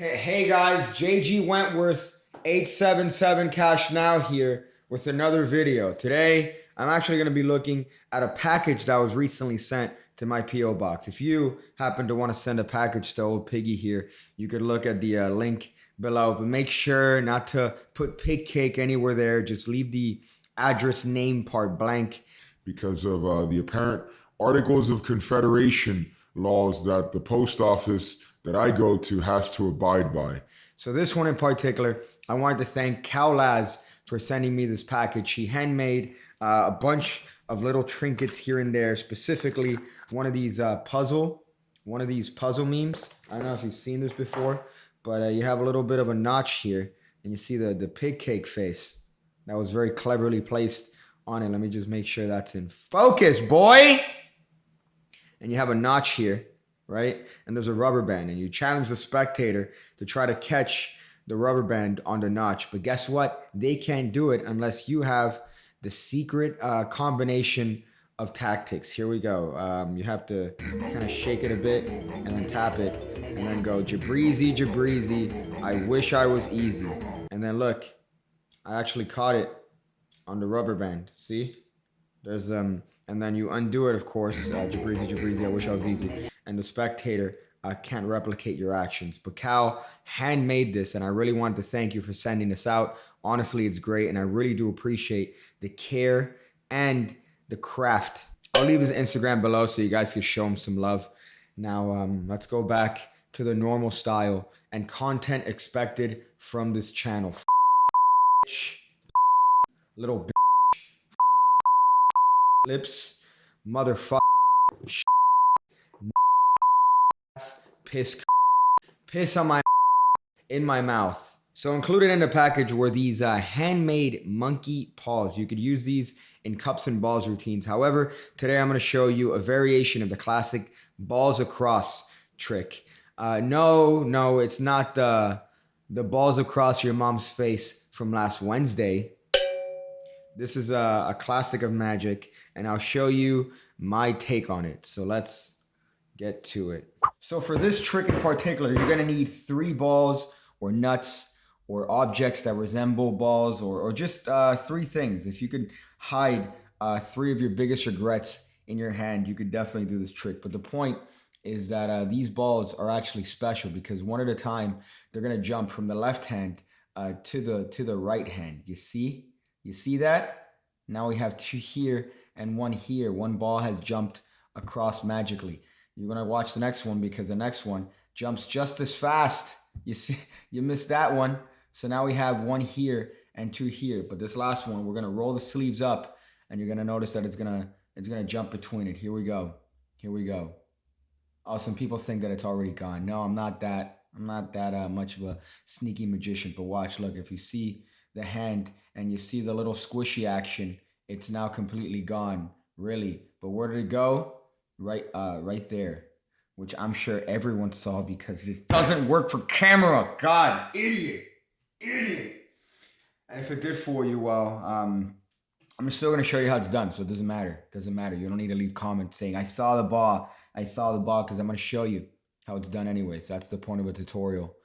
Hey guys, JG Wentworth 877 Cash Now here with another video. Today, I'm actually going to be looking at a package that was recently sent to my P.O. box. If you happen to want to send a package to old Piggy here, you could look at the link below. But make sure not to put Pigcake anywhere there. Just leave the address name part blank. Because of the apparent Articles of Confederation laws that the post office that I go to has to abide by. So this one in particular, I wanted to thank Laz for sending me this package. He handmade a bunch of little trinkets here and there, specifically one of these puzzle memes. I don't know if you've seen this before, but you have a little bit of a notch here, and you see the Pigcake face that was very cleverly placed on it. Let me just make sure that's in focus, boy. And you have a notch here, right? And there's a rubber band, and you challenge the spectator to try to catch the rubber band on the notch. But guess what? They can't do it unless you have the secret combination of tactics. Here we go. You have to kind of shake it a bit and then tap it and then go Jabreezy, Jabreezy. I wish I was easy. And then look, I actually caught it on the rubber band. See? There's and then you undo it, of course. Jabreezy, Jabreezy, I wish I was easy. And the spectator can't replicate your actions. But Cal handmade this, and I really wanted to thank you for sending this out. Honestly, it's great, and I really do appreciate the care and the craft. I'll leave his Instagram below so you guys can show him some love. Now, let's go back to the normal style and content expected from this channel. Little lips, motherfucker, piss on my in my mouth. So included in the package were these handmade monkey paws. You could use these in cups and balls routines. However, today I'm going to show you a variation of the classic balls across trick. No, it's not the balls across your mom's face from last Wednesday. This is a classic of magic, and I'll show you my take on it. So let's get to it. So for this trick in particular, you're gonna need 3 balls or nuts or objects that resemble balls or just 3 things. If you could hide 3 of your biggest regrets in your hand, you could definitely do this trick. But the point is that these balls are actually special because one at a time, they're gonna jump from the left hand to the right hand. You see? You see that? Now we have 2 here and 1 here. One ball has jumped across magically. You're gonna watch the next one because the next one jumps just as fast. You see, you missed that one. So now we have 1 here and 2 here. But this last one, we're gonna roll the sleeves up, and you're gonna notice that it's gonna jump between it. Here we go. Here we go. Oh, some people think that it's already gone. No, I'm not that much of a sneaky magician. But watch, look, if you see the hand and you see the little squishy action, it's now completely gone, really. But where did it go? Right there, which I'm sure everyone saw because this doesn't work for camera. God, idiot. And if it did for you, well, I'm still gonna show you how it's done, so it doesn't matter. You don't need to leave comments saying I saw the ball, because I'm gonna show you how it's done anyways. That's the point of a tutorial.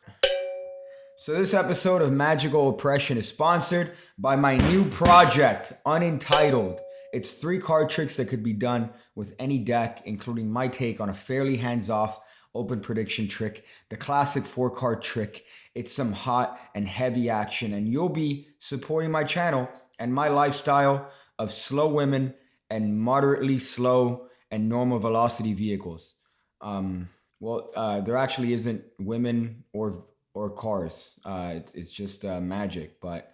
So this episode of Magical Oppression is sponsored by my new project, Unentitled. It's 3 card tricks that could be done with any deck, including my take on a fairly hands-off open prediction trick, the classic 4-card trick. It's some hot and heavy action, and you'll be supporting my channel and my lifestyle of slow women and moderately slow and normal velocity vehicles. There actually isn't women or cars. It's just magic, but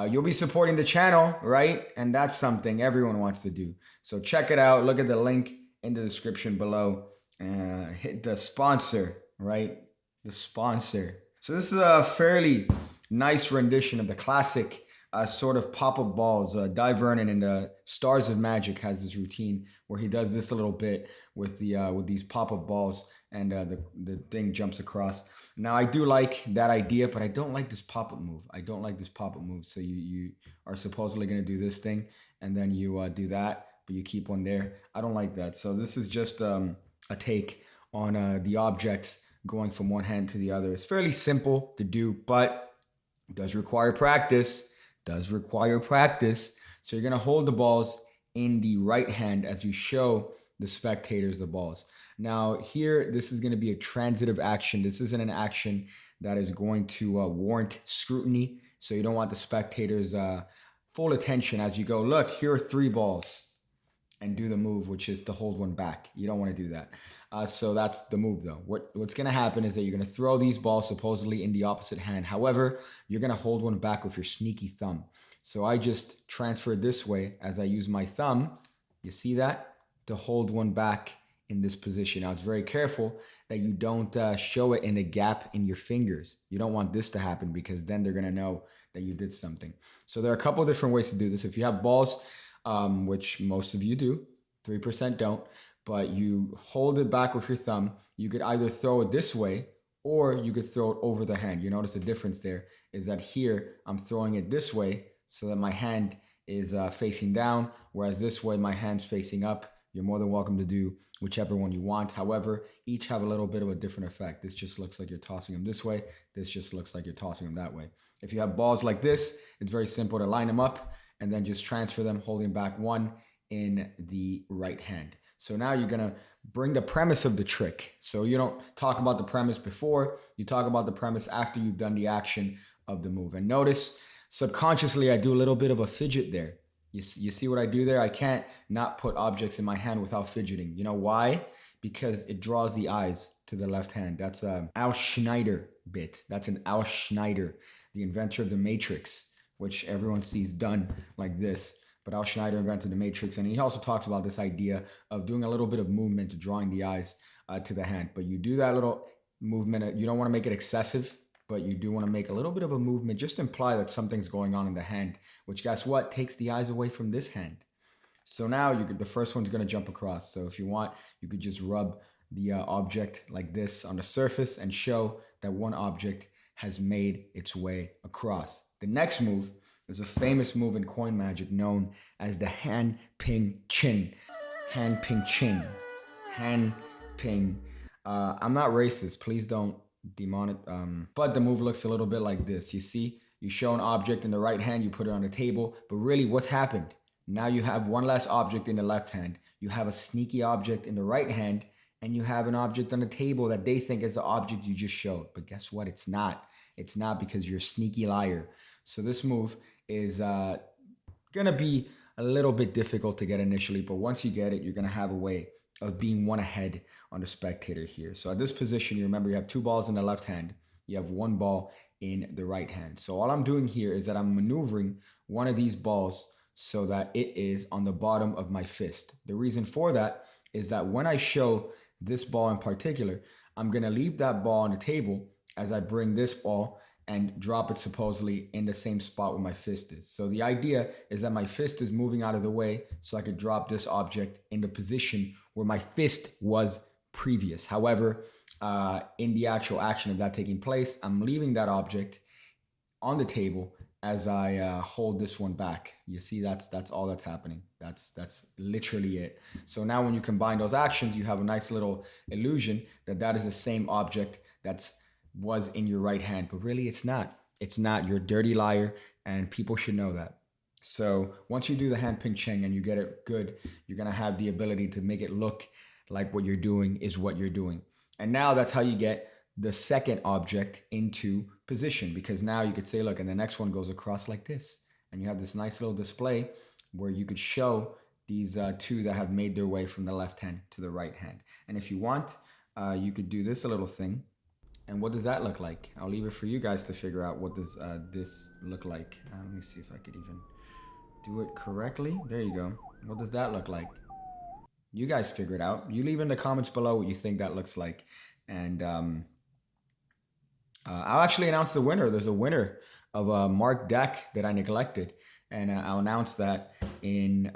you'll be supporting the channel, right? And that's something everyone wants to do. So check it out. Look at the link in the description below. Hit the sponsor, right? The sponsor. So this is a fairly nice rendition of the classic sort of pop-up balls. Di Vernon in the Stars of Magic has this routine where he does this a little bit with these pop-up balls, and the thing jumps across. Now I do like that idea, but I don't like this pop-up move. So you are supposedly going to do this thing, and then you do that, but you keep one there. I don't like that. So this is just a take on the objects going from one hand to the other. It's fairly simple to do, but it does require practice. Does require practice. So you're going to hold the balls in the right hand as you show the spectators the balls. Now here, this is going to be a transitive action. This isn't an action that is going to warrant scrutiny. So you don't want the spectators' full attention as you go, look, here are 3 balls, and do the move, which is to hold one back. You don't want to do that. So that's the move though. What's going to happen is that you're going to throw these balls supposedly in the opposite hand. However, you're going to hold one back with your sneaky thumb. So I just transfer this way as I use my thumb. You see that? To hold one back in this position. Now it's very careful that you don't show it in the gap in your fingers. You don't want this to happen because then they're going to know that you did something. So there are a couple of different ways to do this. If you have balls, which most of you do, 3% don't, but you hold it back with your thumb, you could either throw it this way or you could throw it over the hand. You notice the difference there is that here I'm throwing it this way so that my hand is facing down, whereas this way my hand's facing up. You're more than welcome to do whichever one you want. However, each have a little bit of a different effect. This just looks like you're tossing them this way. This just looks like you're tossing them that way. If you have balls like this, it's very simple to line them up and then just transfer them, holding back one in the right hand. So now you're gonna bring the premise of the trick. So you don't talk about the premise before, you talk about the premise after you've done the action of the move. And notice, subconsciously, I do a little bit of a fidget there. You see what I do there? I can't not put objects in my hand without fidgeting. You know why? Because it draws the eyes to the left hand. That's a Al Schneider bit. That's an Al Schneider, the inventor of the Matrix, which everyone sees done like this. But Al Schneider invented the Matrix, and he also talks about this idea of doing a little bit of movement, drawing the eyes to the hand. But you do that little movement. You don't want to make it excessive, but you do want to make a little bit of a movement. Just imply that something's going on in the hand, which guess what? Takes the eyes away from this hand. So now the first one's going to jump across. So if you want, you could just rub the object like this on the surface and show that one object has made its way across. The next move is a famous move in coin magic known as the hand ping chin. Hand ping chin. Hand ping. I'm not racist. Please don't but the move looks a little bit like this. You see, you show an object in the right hand, you put it on the table, but really what's happened? Now you have one less object in the left hand. You have a sneaky object in the right hand, and you have an object on the table that they think is the object you just showed. But guess what? It's not. It's not, because you're a sneaky liar. So this move is gonna be a little bit difficult to get initially, but once you get it, you're gonna have a way of being one ahead on the spectator here. So at this position, you remember you have 2 balls in the left hand, you have 1 ball in the right hand. So all I'm doing here is that I'm maneuvering one of these balls so that it is on the bottom of my fist. The reason for that is that when I show this ball in particular, I'm gonna leave that ball on the table as I bring this ball and drop it supposedly in the same spot where my fist is. So the idea is that my fist is moving out of the way so I could drop this object in the position where my fist was previous. However, in the actual action of that taking place, I'm leaving that object on the table as I hold this one back. You see, that's all that's happening. That's literally it. So now when you combine those actions, you have a nice little illusion that that is the same object was in your right hand, but really it's not. It's not. You're a dirty liar, and people should know that. So once you do the hand ping cheng and you get it good, you're gonna have the ability to make it look like what you're doing is what you're doing. And now that's how you get the second object into position, because now you could say, look, and the next one goes across like this, and you have this nice little display where you could show these 2 that have made their way from the left hand to the right hand. And if you want, you could do this little thing. And what does that look like? I'll leave it for you guys to figure out what does this look like. Let me see if I could even do it correctly. There you go. What does that look like? You guys figure it out. You leave in the comments below what you think that looks like. And I'll actually announce the winner. There's a winner of a marked deck that I neglected. And I'll announce that at the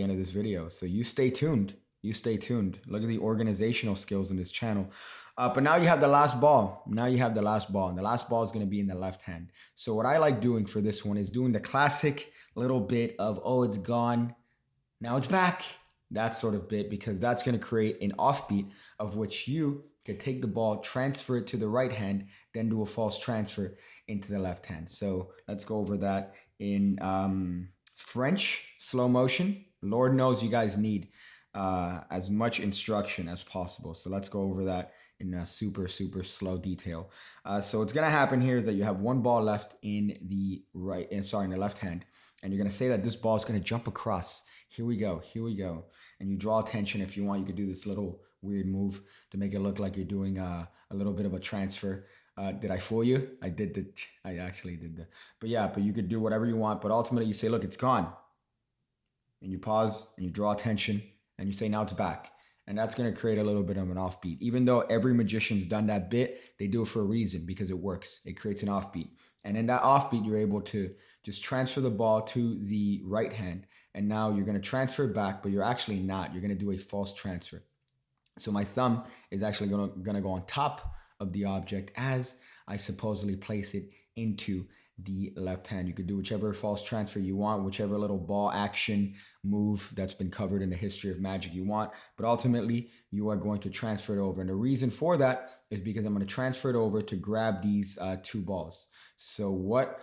end of this video. So you stay tuned. You stay tuned. Look at the organizational skills in this channel. But now you have the last ball. Now you have the last ball. And the last ball is going to be in the left hand. So what I like doing for this one is doing the classic little bit of, oh, it's gone, now it's back. That sort of bit, because that's going to create an offbeat of which you could take the ball, transfer it to the right hand, then do a false transfer into the left hand. So let's go over that in French slow motion. Lord knows you guys need as much instruction as possible. So let's go over that in a super slow detail. So what's gonna happen here is that you have one ball left in the in the left hand, and you're gonna say that this ball is gonna jump across. Here we go, and you draw attention. If you want, you could do this little weird move to make it look like you're doing a little bit of a transfer. Did I fool you? I actually did that. But yeah, but you could do whatever you want. But ultimately, you say, look, it's gone, and you pause and you draw attention, and you say, now it's back. And that's going to create a little bit of an offbeat. Even though every magician's done that bit, they do it for a reason, because it works. It creates an offbeat. And in that offbeat, you're able to just transfer the ball to the right hand. And now you're going to transfer it back, but you're actually not. You're going to do a false transfer. So my thumb is actually going to go on top of the object as I supposedly place it into the left hand. You could do whichever false transfer you want, whichever little ball action move that's been covered in the history of magic you want, but ultimately you are going to transfer it over. And the reason for that is because I'm going to transfer it over to grab these two balls. So what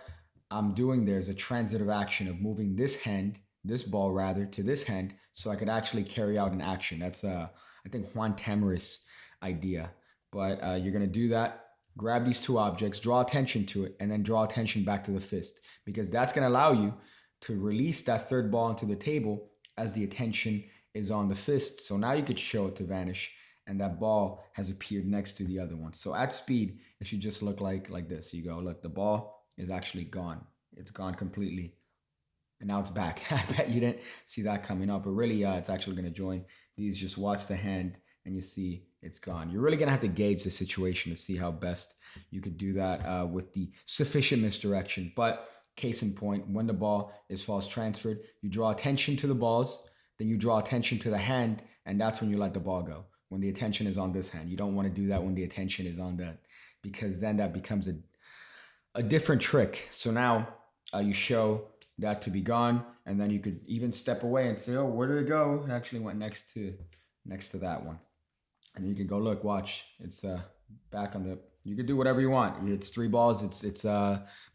I'm doing there is a transitive action of moving this ball rather, to this hand, so I could actually carry out an action. That's I think Juan Tamariz idea, but you're going to do that. Grab these two objects, draw attention to it, and then draw attention back to the fist, because that's going to allow you to release that third ball into the table as the attention is on the fist. So now you could show it to vanish, and that ball has appeared next to the other one. So at speed, it should just look like this. You go, look, the ball is actually gone. It's gone completely. And now it's back. I bet you didn't see that coming up, but really it's actually going to join these. Just watch the hand and you see it's gone. You're really going to have to gauge the situation to see how best you could do that with the sufficient misdirection. But case in point, when the ball is false transferred, you draw attention to the balls, then you draw attention to the hand, and that's when you let the ball go. When the attention is on this hand. You don't want to do that when the attention is on that, because then that becomes a different trick. So now you show that to be gone, and then you could even step away and say, oh, where did it go? It actually went next to that one. And then you can go, look, watch, it's back on the, you could do whatever you want. It's three balls. It's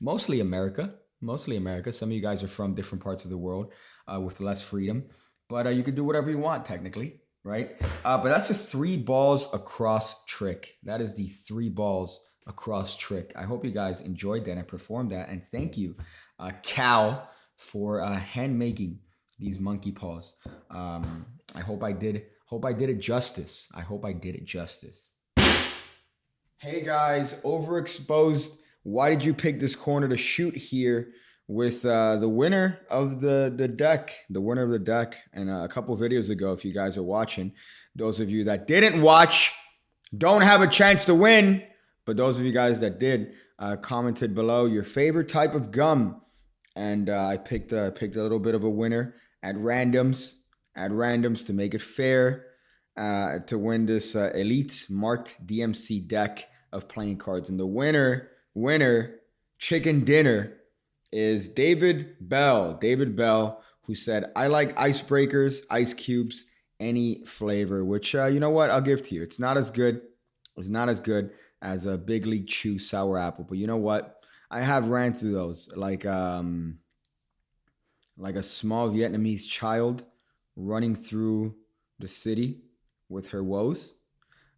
mostly America. Some of you guys are from different parts of the world with less freedom, but you could do whatever you want technically, right? But that's the three balls across trick. That is the three balls across trick. I hope you guys enjoyed that and performed that, and thank you, Cal, for hand making these monkey paws. I hope I did it justice. Hey guys, overexposed. Why did you pick this corner to shoot here with the winner of the deck? And a couple videos ago, if you guys are watching, those of you that didn't watch don't have a chance to win. But those of you guys that did commented below your favorite type of gum. And I picked a little bit of a winner at randoms to make it fair to win this elite marked DMC deck of playing cards. And the winner chicken dinner is David Bell, who said, I like icebreakers, ice cubes, any flavor, which you know what, I'll give to you. It's not as good as a Big League Chew sour apple, but you know what? I have ran through those like a small Vietnamese child running through the city with her woes.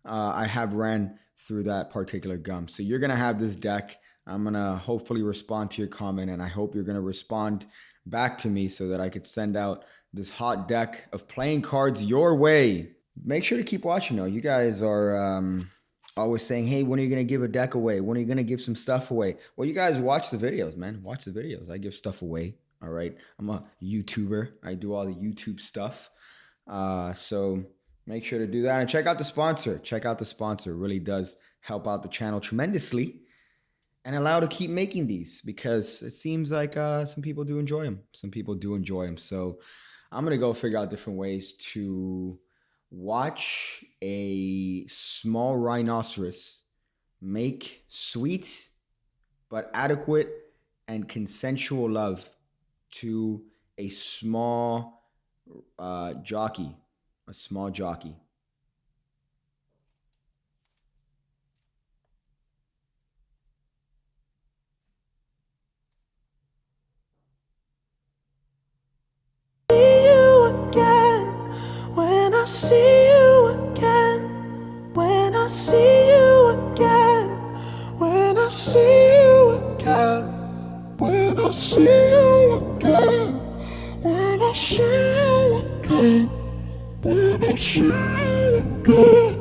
I have ran through that particular gum. So you're going to have this deck. I'm going to hopefully respond to your comment, and I hope you're going to respond back to me so that I could send out this hot deck of playing cards your way. Make sure to keep watching though. You guys are always saying, hey, when are you going to give a deck away? When are you going to give some stuff away? Well, you guys watch the videos, man. Watch the videos. I give stuff away. All right. I'm a YouTuber. I do all the YouTube stuff. So make sure to do that. And check out the sponsor. It really does help out the channel tremendously and allow to keep making these, because it seems like some people do enjoy them. So I'm going to go figure out different ways to watch a small rhinoceros make sweet but adequate and consensual love to a small jockey. see you again. When I see you again.